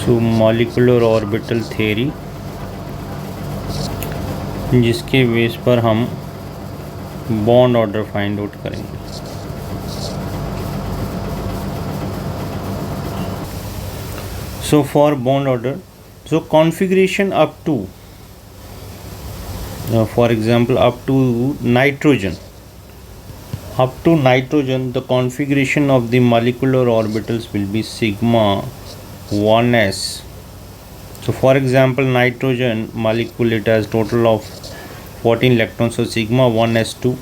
सो molecular orbital theory, जिसके base पर हम बॉन्ड ऑर्डर फाइंड आउट करेंगे। So for bond order, so configuration up to for example up to nitrogen, the configuration of the molecular orbitals will be sigma 1s. So for example nitrogen molecule, it has total of 14 electrons, so sigma 1s2,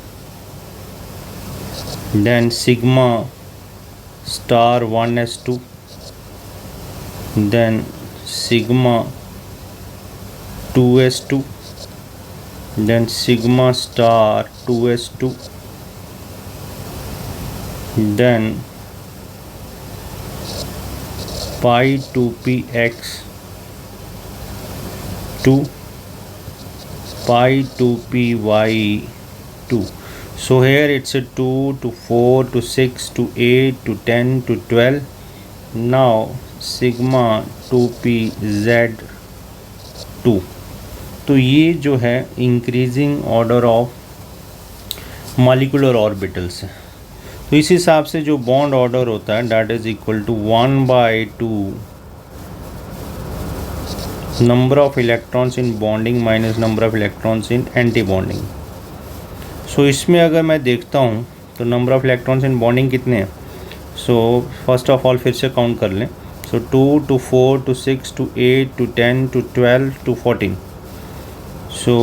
then sigma star 1s2, then sigma 2s2, then sigma star 2s2, then pi 2px 2, pi 2py 2. So here it's a 2 to 4 to 6 to 8 to 10 to 12. Now sigma 2pz 2. तो ये जो है increasing order of molecular orbitals है। तो इस हिसाब से जो बॉन्ड ऑर्डर होता है that is equal to 1/2 number of electrons in bonding minus number of electrons in anti bonding. So इसमें अगर मैं देखता हूँ तो number of electrons in bonding कितने हैं। सो फर्स्ट ऑफ ऑल फिर से काउंट कर लें। सो 2 to 4 to 6 to 8 to 10 to 12 to 14. So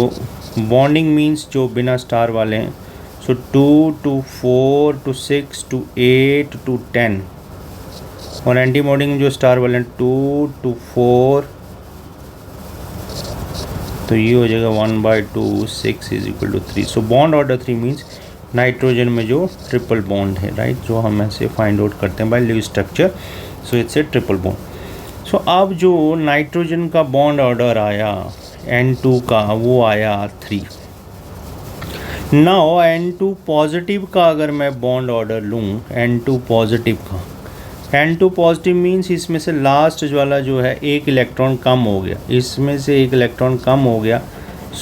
bonding means जो बिना स्टार वाले हैं। सो 2 to 4 to 6 to 8 to 10, और एंटी बॉन्डिंग जो स्टार वाले हैं 2 to 4, तो ये हो जाएगा 1/2 6 is equal to 3। So bond order 3 means nitrogen में जो ट्रिपल बॉन्ड है, राइट, जो हम ऐसे फाइंड आउट करते हैं by Lewis structure. So it's a triple bond. So अब जो नाइट्रोजन का बॉन्ड ऑर्डर आया N2 का, वो आया 3। नाउ N2 पॉजिटिव का अगर मैं बॉन्ड ऑर्डर लूँ, N2 पॉजिटिव का, N2 पॉजिटिव मीन्स इसमें से लास्ट वाला जो है एक इलेक्ट्रॉन कम हो गया, इसमें से एक इलेक्ट्रॉन कम हो गया।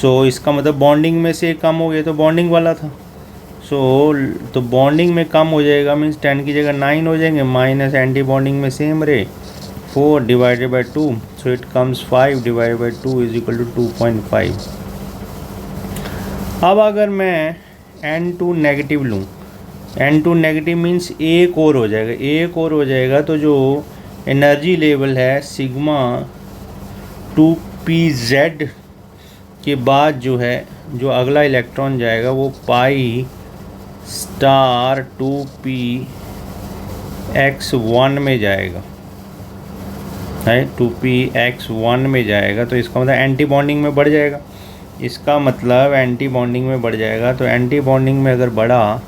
सो इसका मतलब बॉन्डिंग में से एक कम हो गया, तो बॉन्डिंग वाला था। तो बॉन्डिंग में कम हो जाएगा मीन्स 10 की जगह 9 हो जाएंगे, माइनस एंटी बॉन्डिंग में सेम रहे 4 divided by 2, so it comes 5 divided by 2 is equal to 2.5. अब अगर मैं N2 नेगेटिव लूँ, N2 नेगेटिव मीन्स एक और हो जाएगा, तो जो एनर्जी लेवल है सिग्मा 2pz के बाद जो है जो अगला इलेक्ट्रॉन जाएगा वो पाई स्टार 2px1 में जाएगा, है 2px1 में जाएगा। तो इसका मतलब एंटी बॉन्डिंग में बढ़ जाएगा, इसका मतलब एंटी बॉन्डिंग में बढ़ जाएगा। तो एंटी बॉन्डिंग में अगर बढ़ा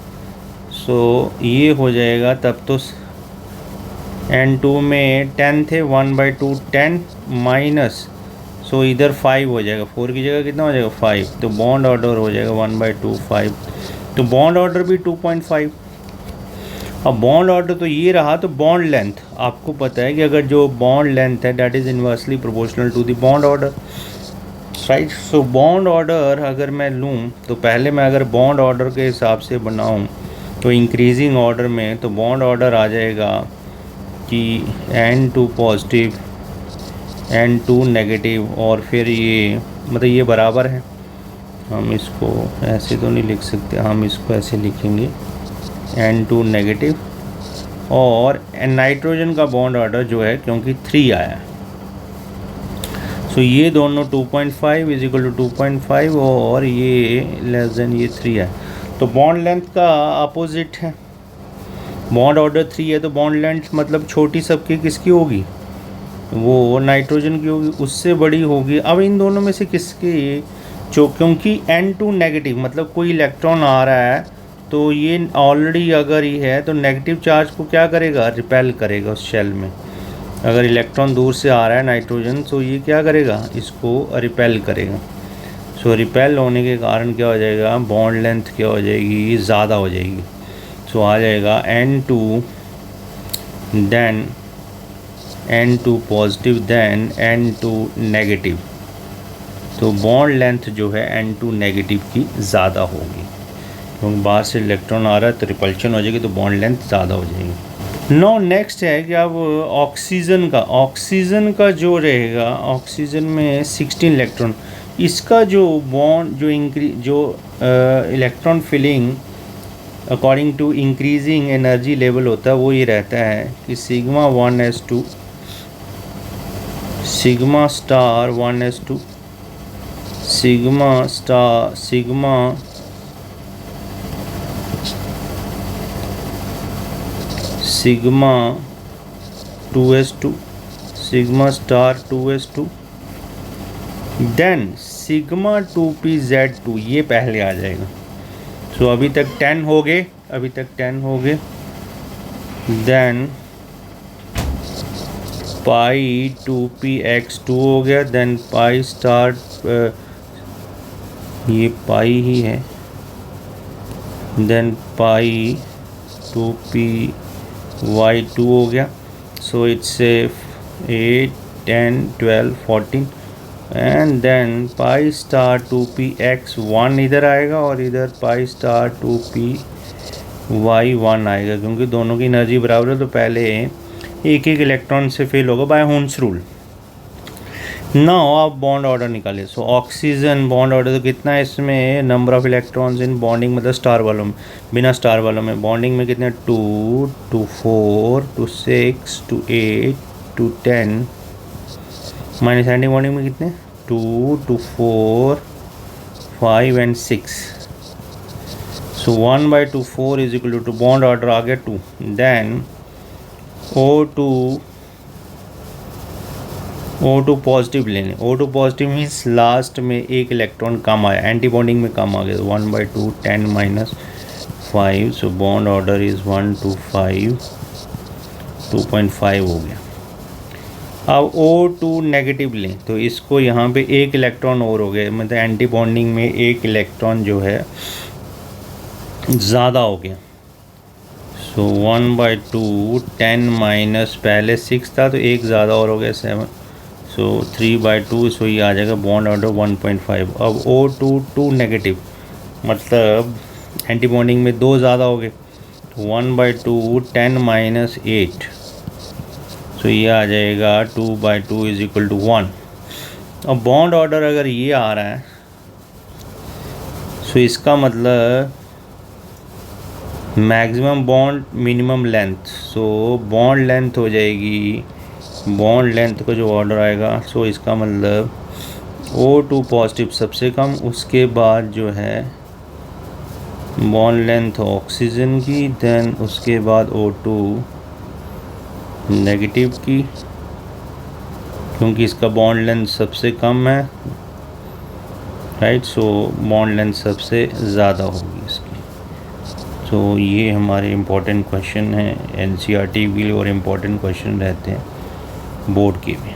सो ये हो जाएगा, तब तो N2 में 10 थे, 1/2 10 माइनस, सो इधर 5 हो जाएगा, 4 की जगह कितना हो जाएगा 5, तो बॉन्ड ऑर्डर हो जाएगा 1/2 5। तो बॉन्ड ऑर्डर भी 2.5। अब बॉन्ड ऑर्डर तो ये रहा। तो बॉन्ड लेंथ, आपको पता है कि अगर जो बॉन्ड लेंथ है that is inversely proportional to the bond order, right. So bond order अगर मैं लूँ तो पहले मैं अगर बॉन्ड ऑर्डर के हिसाब से बनाऊँ तो इंक्रीजिंग ऑर्डर में, तो बॉन्ड ऑर्डर आ जाएगा कि N2 पॉजिटिव N2 नेगेटिव, और फिर ये मतलब ये बराबर है। हम इसको ऐसे तो नहीं लिख सकते, हम इसको ऐसे लिखेंगे N2 नेगेटिव, और नाइट्रोजन का बॉन्ड ऑर्डर जो है क्योंकि 3 आया है, सो ये दोनों 2.5 इज इक्वल टू 2.5, और ये लेस देन ये 3 है। तो बॉन्ड लेंथ का अपोजिट है, बॉन्ड ऑर्डर 3 है तो बॉन्ड लेंथ मतलब छोटी सबकी किसकी होगी, वो नाइट्रोजन की होगी, उससे बड़ी होगी। अब इन दोनों में से किसकी, क्योंकि N2 नेगेटिव मतलब कोई इलेक्ट्रॉन आ रहा है, तो ये ऑलरेडी अगर ये है तो नेगेटिव चार्ज को क्या करेगा, रिपेल करेगा उस शेल में। अगर इलेक्ट्रॉन दूर से आ रहा है नाइट्रोजन, तो ये क्या करेगा, इसको रिपेल करेगा। सो रिपेल होने के कारण क्या हो जाएगा, बॉन्ड लेंथ क्या हो जाएगी, ज़्यादा हो जाएगी। सो आ जाएगा N2 then N2 positive then N2 negative, तो बॉन्ड लेंथ जो है N2 नेगेटिव की ज़्यादा होगी, क्योंकि बाहर से इलेक्ट्रॉन आ रहा है तो रिपल्शन हो जाएगी, तो बॉन्ड लेंथ ज़्यादा हो जाएगी। नो नेक्स्ट है कि अब ऑक्सीजन का जो रहेगा, ऑक्सीजन में 16 इलेक्ट्रॉन, इसका जो बॉन्ड जो electron filling according to increasing energy level होता है, वो ये रहता है कि sigma 1s2 sigma star 1s2 sigma star sigma 2s2 sigma star 2s2 then sigma 2pz2, ये पहले आ जाएगा। सो अभी तक 10 हो गए, देन पाई 2px2 हो गया, देन पाई स्टार ये पाई ही है, देन पाई 2py2 हो गया। So it's 8 10 12 14 and then pi star 2px1 इधर आएगा और इधर पाई स्टार 2py1 आएगा, क्योंकि दोनों की एनर्जी बराबर है तो पहले एक एक इलेक्ट्रॉन से फिल होगा बाय हुन्स रूल। नाउ आप बॉन्ड ऑर्डर निकालिए। सो ऑक्सीजन बॉन्ड ऑर्डर तो कितना है इसमें, number of electrons in bonding मतलब स्टार वालों में, बिना स्टार वालों में बॉन्डिंग में कितने 2 2 4 2 6 2 8 2 10 माइनस एंटी बॉन्डिंग में कितने 2 2 4 5 and 6। So 1/2 is equal to bond order आ गया 2, देन O2 पॉजिटिव लेने, O2 पॉजिटिव मीन्स लास्ट में एक इलेक्ट्रॉन कम आया, एंटी बॉन्डिंग में कम आ गया, 1/2 10 - 5, सो बॉन्ड ऑर्डर इज़ 1 2 5 2.5 हो गया। अब O2 नेगेटिव लें तो इसको यहाँ पे एक इलेक्ट्रॉन और हो गया, मतलब एंटी बॉन्डिंग में एक इलेक्ट्रॉन जो है ज़्यादा हो गया। सो 1/2 10 - पहले 6 था तो एक ज़्यादा और हो गया 7, सो 3/2, सो ये आ जाएगा बॉन्ड ऑर्डर 1.5। अब O2 2 नेगेटिव मतलब एंटी बॉन्डिंग में 2 ज़्यादा हो गए, तो 1/2 10 - 8, सो ये आ जाएगा 2/2 इज इक्वल टू 1। अब बॉन्ड ऑर्डर अगर ये आ रहा है सो इसका मतलब maximum bond minimum length, so bond length हो जाएगी, बॉन्ड लेंथ का जो ऑर्डर आएगा, सो इसका मतलब O2 पॉजिटिव सबसे कम, उसके बाद जो है बॉन्ड लेंथ ऑक्सीजन की, देन उसके बाद O2 नेगेटिव की, क्योंकि इसका बॉन्ड लेंथ सबसे कम है, राइट, सो बॉन्ड लेंथ सबसे ज़्यादा होगी इसकी। तो ये हमारे इम्पोर्टेंट क्वेश्चन हैं NCERT के लिए और इम्पोर्टेंट क्वेश्चन रहते हैं बोर्ड के भी।